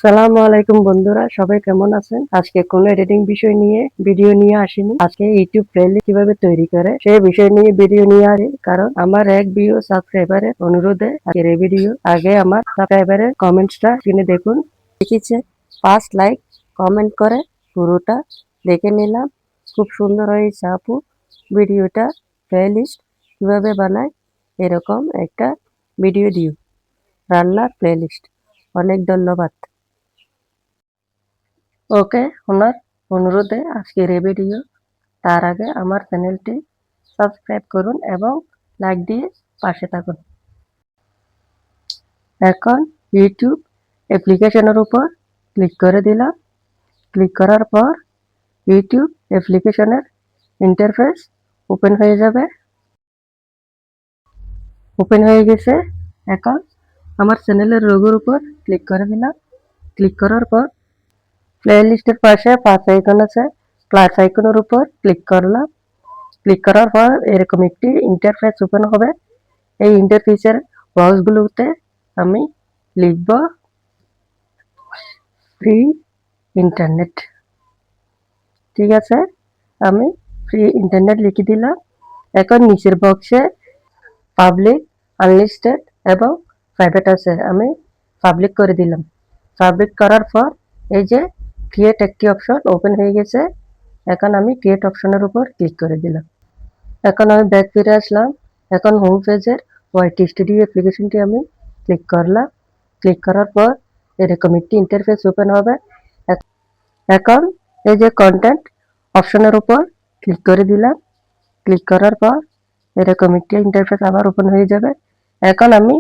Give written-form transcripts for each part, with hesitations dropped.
আসসালামু আলাইকুম বন্ধুরা, সবাই কেমন আছেন? আজকে কোনো এডিটিং বিষয় নিয়ে ভিডিও নিয়ে আসিনি। আজকে ইউটিউব প্লেলিস্ট কিভাবে তৈরি করে সেই বিষয় নিয়ে ভিডিও নিয়ে আসি, কারণ আমার এক ভিডিও সাবস্ক্রাইবারের অনুরোধে আজকের এই ভিডিও। আগে আমার সাবস্ক্রাইবারের কমেন্টসটা শুনে দেখুন। লিখেছে 5 লাইক কমেন্ট করে পুরোটা দেখে নিলাম। খুব সুন্দর হয়েছে আপু। ভিডিওটা প্লেলিস্ট কিভাবে বানায় এরকম একটা ভিডিও দিও, রান্নার প্লেলিস্ট। অনেক ধন্যবাদ। ওকে, ওনার অনুরোধে আজকের এই ভিডিও। তার আগে আমার চ্যানেলটি সাবস্ক্রাইব করুন এবং লাইক দিয়ে পাশে থাকুন। এখন ইউটিউব অ্যাপ্লিকেশনের উপর ক্লিক করে দিলাম। ক্লিক করার পর ইউটিউব অ্যাপ্লিকেশনের ইন্টারফেস ওপেন হয়ে যাবে। ওপেন হয়ে গেছে। এখন আমার চ্যানেলের লোগোর উপর ক্লিক করে দিলাম। ক্লিক করার পর প্লেলিস্টের পাশে প্লাস আইকন আছে, প্লাস আইকনের উপর ক্লিক করলাম। ক্লিক করার পর এরকম একটি ইন্টারফেস ওপেন হবে। এই ইন্টারফেসের বক্সগুলোতে আমি লিখব ফ্রি ইন্টারনেট। ঠিক আছে, আমি ফ্রি ইন্টারনেট লিখে দিলাম। এখন নিচের বক্সে পাবলিক, আনলিস্টেড এবং প্রাইভেট আছে, আমি পাবলিক করে দিলাম। পাবলিক করার পর এই যে ক্রিয়েট একটি অপশন ওপেন হয়ে গেছে। এখন আমি ক্রিয়েট অপশনের উপর ক্লিক করে দিলাম। এখন আমি ব্যাক ফিরে আসলাম। এখন হোম পেজের ওয়াইটি স্টুডিও অ্যাপ্লিকেশনটি আমি ক্লিক করলাম। ক্লিক করার পর এরকম একটি ইন্টারফেস ওপেন হবে। এখন এই যে কন্টেন্ট অপশনের উপর ক্লিক করে দিলাম। ক্লিক করার পর এরকম একটি ইন্টারফেস আবার ওপেন হয়ে যাবে। এখন আমি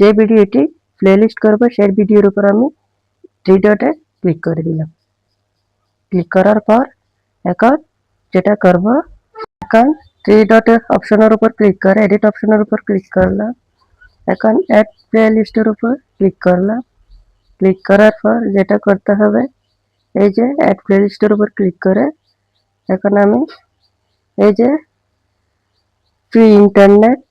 যে ভিডিওটি প্লেলিস্ট করব সেই ভিডিওর উপর আমি থ্রি ডটে ক্লিক করে দিলাম। ক্লিক করার পর এখন যেটা করব, এখন থ্রি ডটের অপশনের উপর ক্লিক করে এডিট অপশনের উপর ক্লিক করলাম। এখন অ্যাড প্লেলিস্টের উপর ক্লিক করলাম। ক্লিক করার পর যেটা করতে হবে, এই যে অ্যাড প্লেলিস্টের উপর ক্লিক করে এখন আমি এই যে free internet,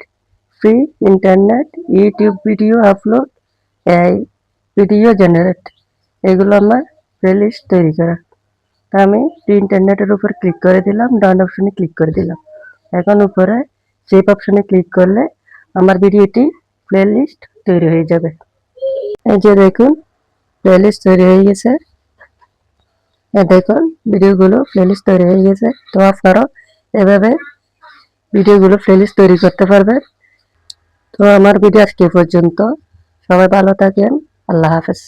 free internet, YouTube video upload, এই ভিডিও জেনারেট, এগুলো আমার প্লেলিস্ট তৈরি করা। তা আমি ফ্রি ইন্টারনেটের উপর ক্লিক করে দিলাম, ডান অপশনে ক্লিক করে দিলাম। এখন উপরে সেভ অপশনে ক্লিক করলে আমার ভিডিওটি প্লেলিস্ট তৈরি হয়ে যাবে। এই যে দেখুন প্লেলিস্ট তৈরি হয়ে গেছে। দেখুন ভিডিওগুলো প্লেলিস্ট তৈরি হয়ে গেছে। তো আপনারাও এভাবে ভিডিওগুলো প্লেলিস্ট তৈরি করতে পারবেন। তো আমার ভিডিও আজকে পর্যন্ত। সবাই ভালো থাকেন। আল্লাহ হাফেজ।